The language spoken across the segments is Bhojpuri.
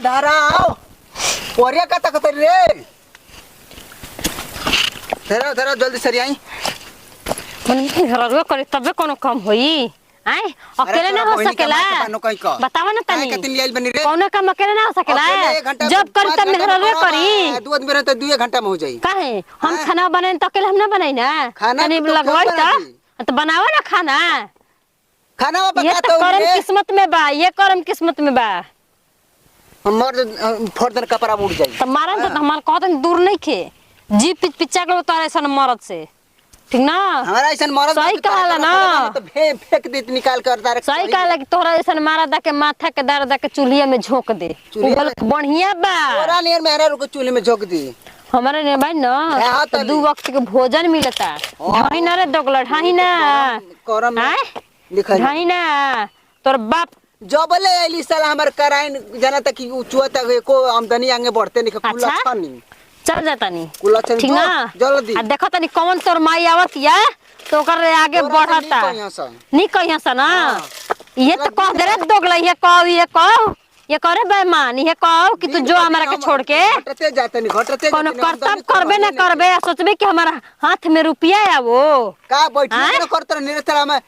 धराओ पोरिया का तक रे धरा जल्दी सरी आई मन घरवा करे तबे कोनो काम होई आए अकेले ना हो सकेला बतावा ना तनी कोनो काम अकेले ना हो सकेला जब करी तब मेहरवे करी 2 आदमी रहे तो 2 घंटा में हो जाई काहे हम खाना बनाए तो अकेले हम ना बनाई ना तनी लगवाई तो बनावा ना खाना पका तो करम किस्मत में बा ये करम किस्मत में बा हमर फर्दन कपड़ा उड़ जाई त मारन त हमार कहतन दूर नहीं खे जी पिच्चा के तो ऐसा मरद से ठीक ना हमारा ऐसा मरद सही कहला ना तो फेंक दे निकाल कर डायरेक्ट सही कहला कि तोरा ऐसा मारा दा के माथा के दर्द दा के चूल्हे में झोंक दे बढ़िया बा तोरा नियर मेहरा रुको चूल्हे में झोंक दी हमारे ने भाई ना तो 2 वक्त के भोजन मिलता ढाई ना रे दोगला ढाई ना करम लिखा ढाई ना तोर बाप जबले आइली साला हमर कराइन जाना तक कि उचुआ तक को आमदनी आगे बढ़ते नहीं कुला छनी चल जाता नहीं कुला छनी ठीक ना जल्दी आ देखो तनी कौन तोर माई आवत या तो ओकर आगे बढ़ता नहीं कहिया सा ना ये तो कह दे रे दोगला ये करे बेईमान ये कहो कि तू जो हमारा के छोड़ के घटते जाते नहीं घटते कोनो कर्तव्य करबे ना करबे सोचबे कि हमारा हाथ में रुपया है वो का बैठी करत निरतरा में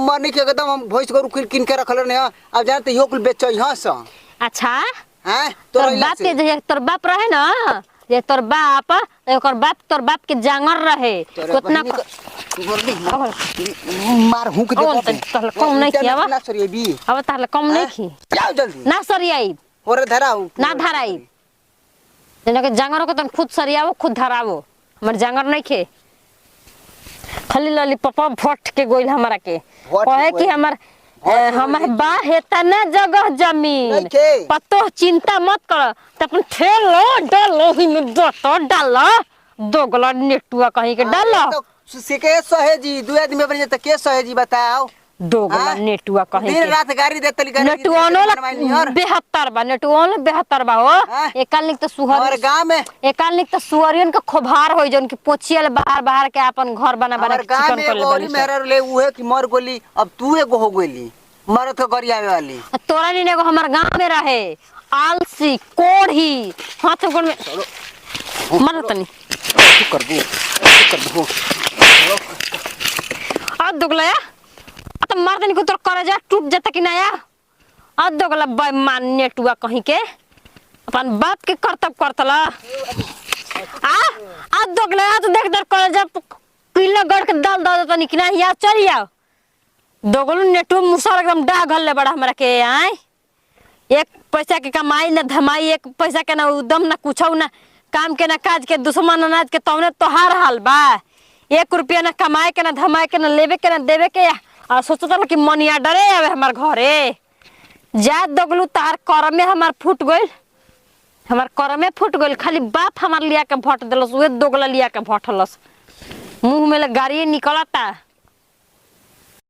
मरने के एकदम हम भैंस गरु किन के रखल ने अब जानते यो कुल बेच यहां से अच्छा हैं तोर बाप के जे तोर बाप रहे ना ये तोर बाप तोर बाप के जांगर रहे कितना मार हुक दे तहल कम नहीं कियावा ना सरिए बी अब तहल कम नहीं की जाओ जल्दी ना सरियाई ओरे धराऊ ना धराई जना के जांगरो के तन खुद सरियावो खुद धरावो हमर जांगर नहीं खे खाली लॉलीपॉप भट के गोइल हमरा के कहे कि हमर बा हेता ना जगह जमीन पतो चिंता मत कर त अपन ठेलो डालो ही में डालो दोगला नेटुआ कहीं के डालो से के सहेजी 2 आदमी बन जाता के सहेजी बताओ दोगला नेटुआ कहीं दिन रात गाड़ी देतली गाड़ी नेटुआ नो 72 बा हो एकालिक तो सुहर और गांव में एकालिक तो सुहरियन के खोभार होई जन की पोछियल बाहर के अपन घर बना चिकन कर ले गोली मेरा ले उहे की मर गोली अब तू एगो हो गोली मरत के गरियावे वाली तोरा नी एगो हमर गांव में रहे आलसी कोढ़ी हाथ गोल में मरत नहीं कर दो आ दोगला तो मर्दन को तो करे जा टूट जाता कि नया अब दोगला बेईमान नेटुआ कहीं के अपन बाप के कर्तव्य करतला आ दोगला तो देख दर करे जा किलो गड़ के दाल दे तो निकना या चल जाओ दोगलू नेटुआ मुसर एकदम डा घल ले बड़ा हमरा के आए एक पैसा के कमाई ना धमाई एक पैसा के ना उदम ना कुछ ना काम के ना काज के दुश्मन अनाज के तौने तोहार हाल बा 1 रुपया ना कमाए के ना धमाए के ना लेवे के ना देवे के और सोचता कि मनिया डरे आवे हमार घरे जा दोगलू तार कर में हमार फूट गइल खाली बाप हमार लिया के भट देलस उहे दोगला लिया के भटलस मुंह में गाड़ी निकलता